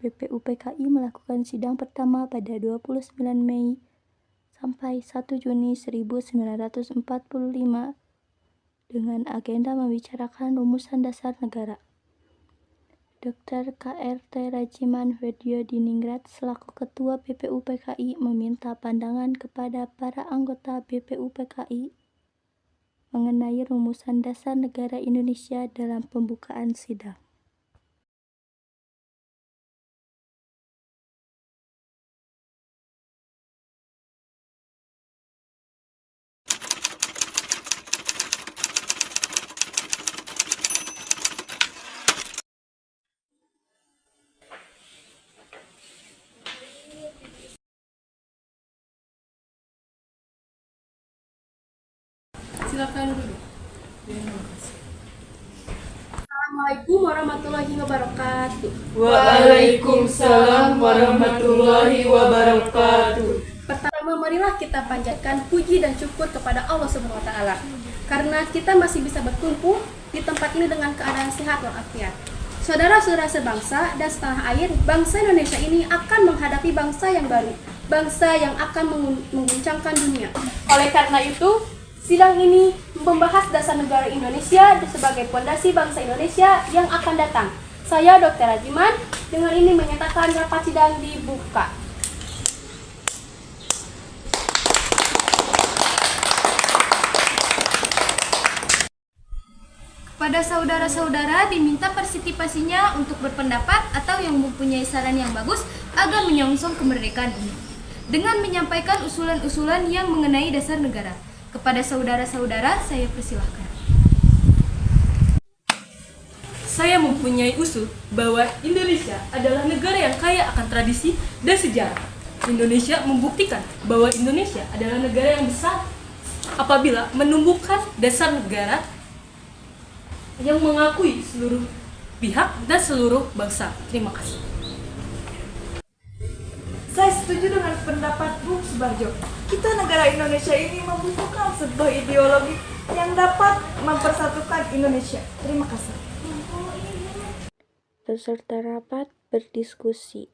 BPUPKI melakukan sidang pertama pada 29 Mei sampai 1 Juni 1945 dengan agenda membicarakan rumusan dasar negara. Dr. KRT Rajiman Weddiodiningrat selaku Ketua BPUPKI meminta pandangan kepada para anggota BPUPKI mengenai rumusan dasar negara Indonesia dalam pembukaan sidang. Silakan duduk. Assalamualaikum warahmatullahi wabarakatuh. Waalaikumsalam warahmatullahi wabarakatuh. Pertama, marilah kita panjatkan puji dan syukur kepada Allah Subhanahu wa taala karena kita masih bisa berkumpul di tempat ini dengan keadaan sehat walafiat. Saudara-saudara sebangsa dan setanah air, bangsa Indonesia ini akan menghadapi bangsa yang baru, bangsa yang akan mengguncangkan dunia. Oleh karena itu, sidang ini membahas dasar negara Indonesia sebagai fondasi bangsa Indonesia yang akan datang. Saya Dr. Rajiman dengan ini menyatakan rapat sidang dibuka. Kepada saudara-saudara diminta partisipasinya untuk berpendapat atau yang mempunyai saran yang bagus agar menyongsong kemerdekaan ini dengan menyampaikan usulan-usulan yang mengenai dasar negara. Kepada saudara-saudara, saya persilahkan. Saya mempunyai usul bahwa Indonesia adalah negara yang kaya akan tradisi dan sejarah. Indonesia membuktikan bahwa Indonesia adalah negara yang besar apabila menumbuhkan dasar negara yang mengakui seluruh pihak dan seluruh bangsa. Terima kasih. Saya setuju dengan pendapat Bung Subarjo. Kita negara Indonesia ini membutuhkan sebuah ideologi yang dapat mempersatukan Indonesia. Terima kasih. Peserta rapat berdiskusi.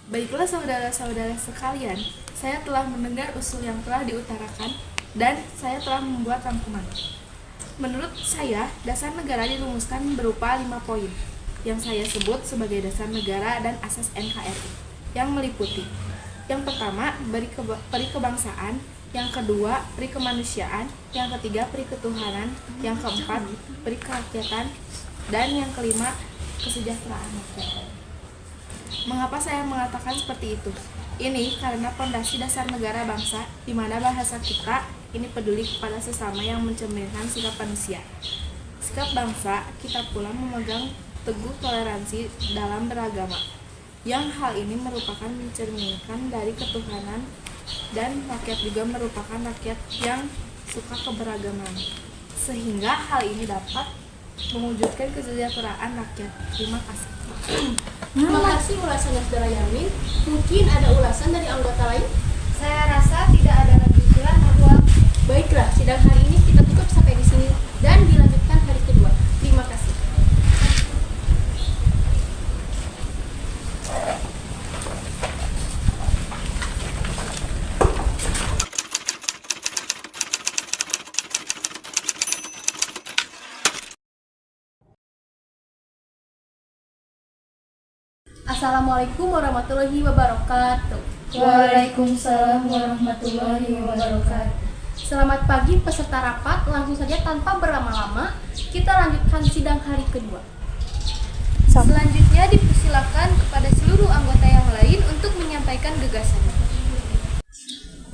Baiklah saudara-saudara sekalian, saya telah mendengar usul yang telah diutarakan dan saya telah membuat rangkuman. Menurut saya, dasar negara dirumuskan berupa 5 poin yang saya sebut sebagai dasar negara dan asas NKRI yang meliputi: yang pertama, peri kebangsaan, yang kedua, peri kemanusiaan, yang ketiga, peri ketuhanan, yang keempat, peri kerakyatan, dan yang kelima, kesejahteraan rakyat. Mengapa saya mengatakan seperti itu? Ini karena fondasi dasar negara bangsa, di mana bahasa kita ini peduli kepada sesama yang mencerminkan sikap manusia. Sikap bangsa kita pula memegang teguh toleransi dalam beragama, yang hal ini merupakan mencerminkan dari ketuhanan, dan rakyat juga merupakan rakyat yang suka keberagaman, sehingga hal ini dapat mewujudkan kesejahteraan rakyat. Terima kasih. Terima kasih ulasannya Saudara Yamin. Mungkin ada ulasan dari anggota lain? Saya rasa tidak ada lagi usulan bahwa Baiklah, sidang hari ini kita tutup sampai di sini dan dilanjutkan hari kedua. Terima kasih. Assalamualaikum warahmatullahi wabarakatuh. Waalaikumsalam warahmatullahi wabarakatuh. Selamat pagi peserta rapat. Langsung saja tanpa berlama-lama kita lanjutkan sidang hari kedua. Selanjutnya dipersilakan kepada seluruh anggota yang lain untuk menyampaikan gagasannya.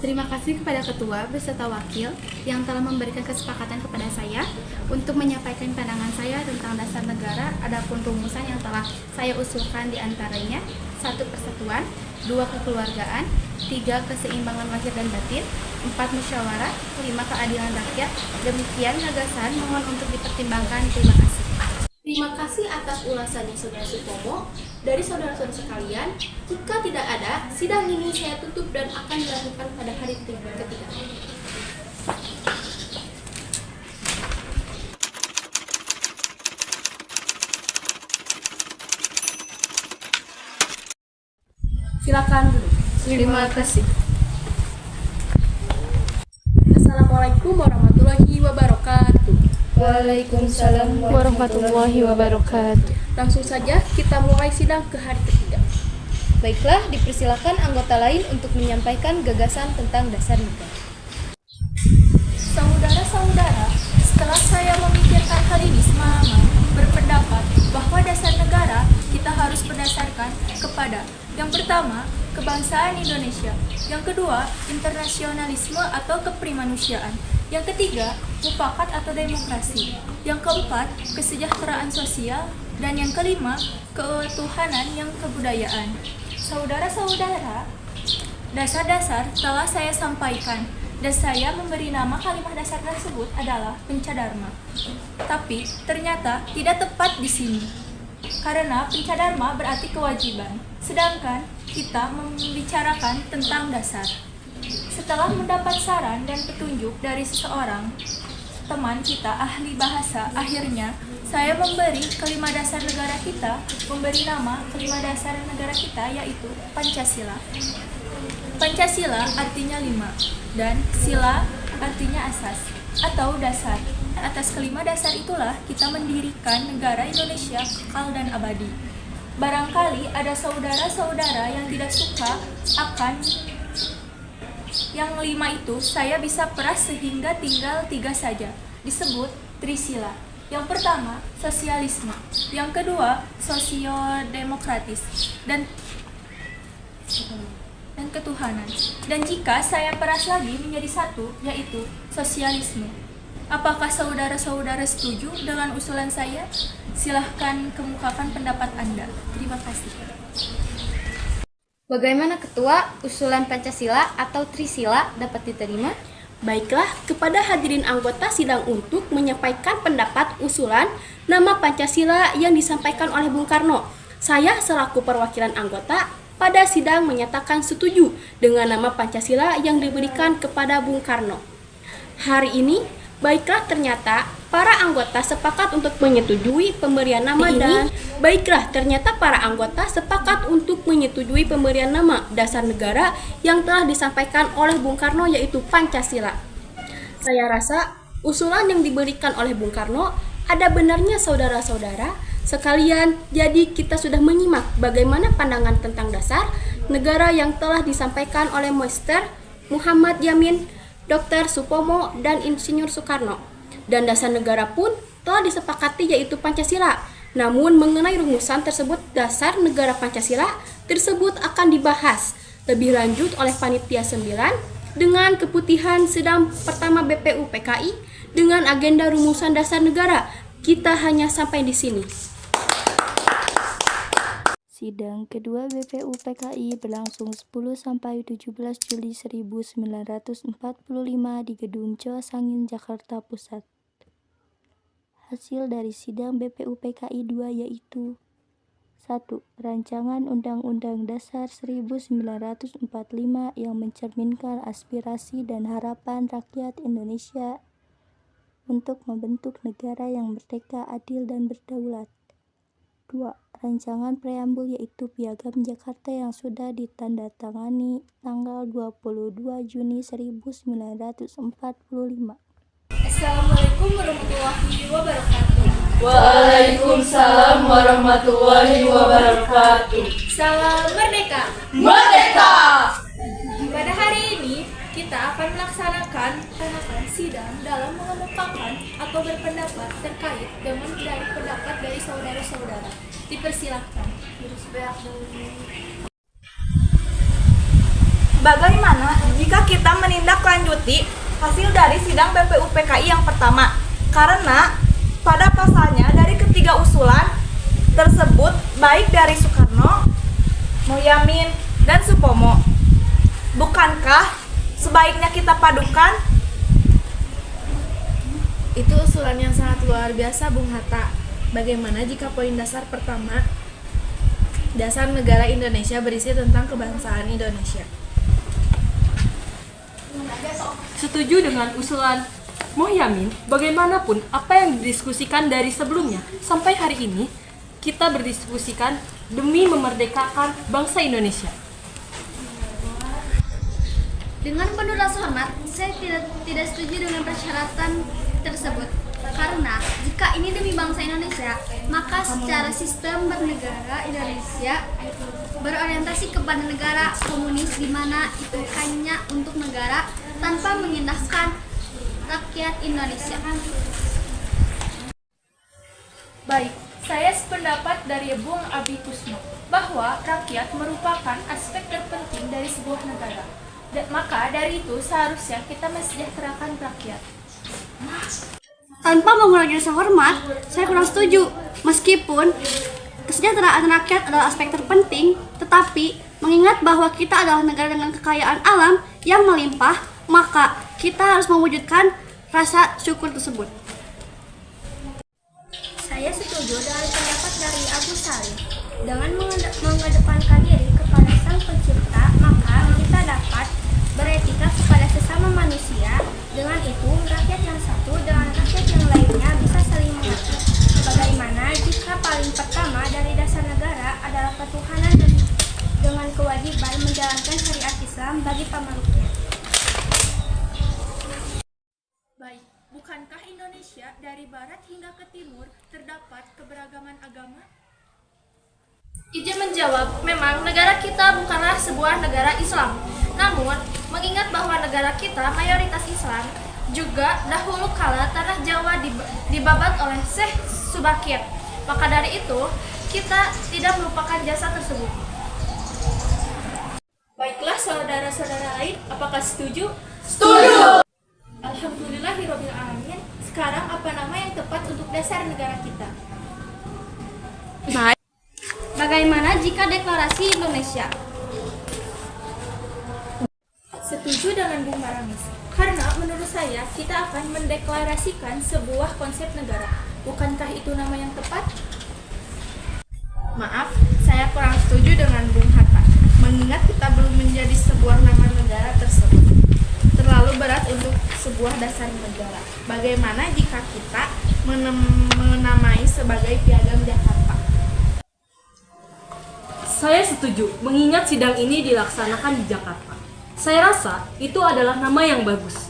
Terima kasih kepada Ketua beserta Wakil yang telah memberikan kesepakatan kepada saya untuk menyampaikan pandangan saya tentang dasar negara. Adapun rumusan yang telah saya usulkan diantaranya: 1. Persatuan, 2. Kekeluargaan, 3. Keseimbangan lahir dan batin, 4. Musyawarah, 5. Keadilan rakyat. Demikian gagasan, mohon untuk dipertimbangkan. Terima kasih. Terima kasih atas ulasannya Saudara Supomo. dari saudara-saudara sekalian, jika tidak ada, sidang ini saya tutup dan akan dilanjutkan pada hari ketiga. Silakan duduk. Terima kasih. Assalamualaikum warahmatullahi wabarakatuh. Waalaikumsalam Warahmatullahi wabarakatuh. Langsung saja kita mulai sidang ke hari ketiga. Baiklah, dipersilakan anggota lain untuk menyampaikan gagasan tentang dasar negara. Saudara-saudara, setelah saya memikirkan hal ini semalaman, berpendapat bahwa dasar negara kita harus berdasarkan kepada yang pertama, kebangsaan Indonesia, yang kedua, internasionalisme atau keprimanusiaan, yang ketiga, mufakat atau demokrasi, yang keempat, kesejahteraan sosial, dan yang kelima, ketuhanan yang kebudayaan. Saudara-saudara, dasar-dasar telah saya sampaikan dan saya memberi nama kalimat dasar tersebut adalah Pencadharma. Tapi ternyata tidak tepat di sini. Karena Pencadharma berarti kewajiban, sedangkan kita membicarakan tentang dasar. Setelah mendapat saran dan petunjuk dari seseorang teman kita ahli bahasa, akhirnya saya memberi kelima dasar negara kita, memberi nama kelima dasar negara kita yaitu Pancasila. Pancasila artinya 5 dan sila artinya asas atau dasar. Atas kelima dasar itulah kita mendirikan negara Indonesia kekal dan abadi. Barangkali ada saudara-saudara yang tidak suka akan yang 5 itu, saya bisa peras sehingga tinggal 3 saja. Disebut Trisila. Yang pertama, sosialisme. Yang kedua, sosiodemokratis. Dan ketuhanan. Dan jika saya peras lagi menjadi 1, yaitu sosialisme. Apakah saudara-saudara setuju dengan usulan saya? Silahkan kemukakan pendapat Anda. Terima kasih. Bagaimana Ketua, usulan Pancasila atau Trisila dapat diterima? Baiklah, kepada hadirin anggota sidang untuk menyampaikan pendapat usulan nama Pancasila yang disampaikan oleh Bung Karno. Saya selaku perwakilan anggota pada sidang menyatakan setuju dengan nama Pancasila yang diberikan kepada Bung Karno. Hari ini, baiklah ternyata para anggota sepakat untuk menyetujui pemberian nama dasar negara yang telah disampaikan oleh Bung Karno yaitu Pancasila. Saya rasa usulan yang diberikan oleh Bung Karno ada benarnya saudara-saudara sekalian. Jadi kita sudah menyimak bagaimana pandangan tentang dasar negara yang telah disampaikan oleh Mr. Muhammad Yamin, Dr. Supomo, dan Insinyur Soekarno. Dan dasar negara pun telah disepakati yaitu Pancasila. Namun mengenai rumusan tersebut dasar negara Pancasila tersebut akan dibahas lebih lanjut oleh Panitia 9 dengan keputihan sidang pertama BPU PKI dengan agenda rumusan dasar negara. Kita hanya sampai di sini. Sidang kedua BPU PKI berlangsung 10-17 Juli 1945 di Gedung Cho Sangin, Jakarta Pusat. Hasil dari sidang BPU PKI 2 yaitu 1. Rancangan Undang-Undang Dasar 1945 yang mencerminkan aspirasi dan harapan rakyat Indonesia untuk membentuk negara yang merdeka, adil, dan berdaulat. 2. Rancangan preambul yaitu Piagam Jakarta yang sudah ditandatangani tanggal 22 Juni 1945. Assalamualaikum warahmatullahi wabarakatuh. Waalaikumsalam warahmatullahi wabarakatuh. Salam merdeka. Merdeka! Pada hari ini kita akan melaksanakan sidang dalam mengemukakan atau berpendapat terkait dengan pendapat dari saudara-saudara. Dipersilakan. Bagaimana jika kita menindaklanjuti hasil dari sidang BPU PKI yang pertama? Karena pada pasalnya dari ketiga usulan tersebut baik dari Soekarno, Muhyamin, dan Supomo, bukankah sebaiknya kita padukan? Itu usulan yang sangat luar biasa, Bung Hatta. Bagaimana jika poin dasar pertama Dasar Negara Indonesia berisi tentang kebangsaan Indonesia. Setuju dengan usulan Mohyamin, bagaimanapun apa yang didiskusikan dari sebelumnya sampai hari ini, kita berdiskusikan demi memerdekakan bangsa Indonesia. Dengan penuh rasa hormat, saya tidak setuju dengan persyaratan tersebut. Karena jika ini demi bangsa Indonesia, maka secara sistem bernegara Indonesia berorientasi kepada negara komunis di mana itu hanya untuk negara tanpa mengindahkan rakyat Indonesia. Baik, saya sependapat dari Bung Abi Kusno bahwa rakyat merupakan aspek terpenting dari sebuah negara. Maka dari itu seharusnya kita mensejahterakan rakyat. Tanpa mengurangi rasa hormat, saya kurang setuju. Meskipun kesejahteraan rakyat adalah aspek terpenting, tetapi mengingat bahwa kita adalah negara dengan kekayaan alam yang melimpah, maka kita harus mewujudkan rasa syukur tersebut. Saya setuju dengan pendapat dari Abu Salim. Dengan mengedepankan diri kepada Sang Pencipta, maka kita dapat beretika kepada sesama manusia. Dengan itu, rakyat yang satu dengan rakyat yang lainnya bisa saling mengerti. Bagaimana jika paling pertama dari dasar negara adalah ketuhanan dengan kewajiban menjalankan syariat Islam bagi pemeluknya. Baik, bukankah Indonesia dari barat hingga ke timur terdapat keberagaman agama? Ija menjawab, memang negara kita bukanlah sebuah negara Islam. Namun, mengingat bahwa negara kita mayoritas Islam, juga dahulu kala tanah Jawa dibabat oleh Syekh Subakir. Maka dari itu, kita tidak melupakan jasa tersebut. Baiklah saudara-saudara lain, apakah setuju? Setuju! Alhamdulillahirabbil alamin. Sekarang apa nama yang tepat untuk dasar negara kita? Bagaimana jika deklarasi Indonesia? Setuju dengan Bung Maramis. Karena menurut saya kita akan mendeklarasikan sebuah konsep negara. Bukankah itu nama yang tepat? Maaf, saya kurang setuju dengan Bung Hatta. Mengingat kita belum menjadi sebuah nama negara tersebut. Terlalu berat untuk sebuah dasar negara. Bagaimana jika kita menamai sebagai Piagam Jakarta? Saya setuju, mengingat sidang ini dilaksanakan di Jakarta. Saya rasa itu adalah nama yang bagus.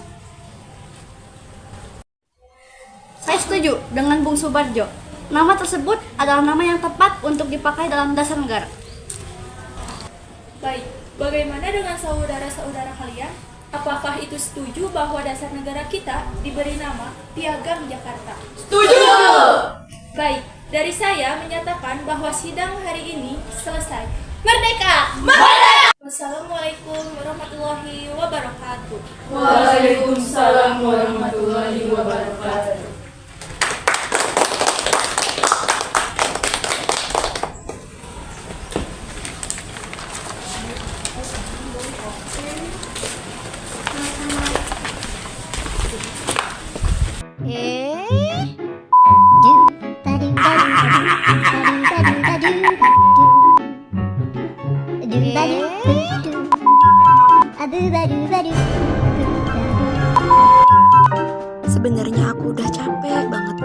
Saya setuju dengan Bung Subarjo. Nama tersebut adalah nama yang tepat untuk dipakai dalam dasar negara. Baik, bagaimana dengan saudara-saudara kalian? Apakah itu setuju bahwa dasar negara kita diberi nama Piagam Jakarta? Setuju! Baik, dari saya menyatakan bahwa sidang hari ini selesai. Merdeka! Wassalamualaikum warahmatullahi wabarakatuh. Waalaikumsalam warahmatullahi wabarakatuh. Sebenarnya aku udah capek banget.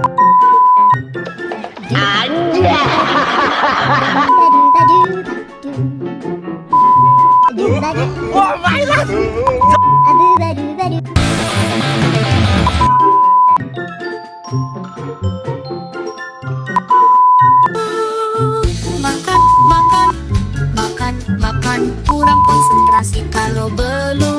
Makan, kurang konsentrasi kalau belum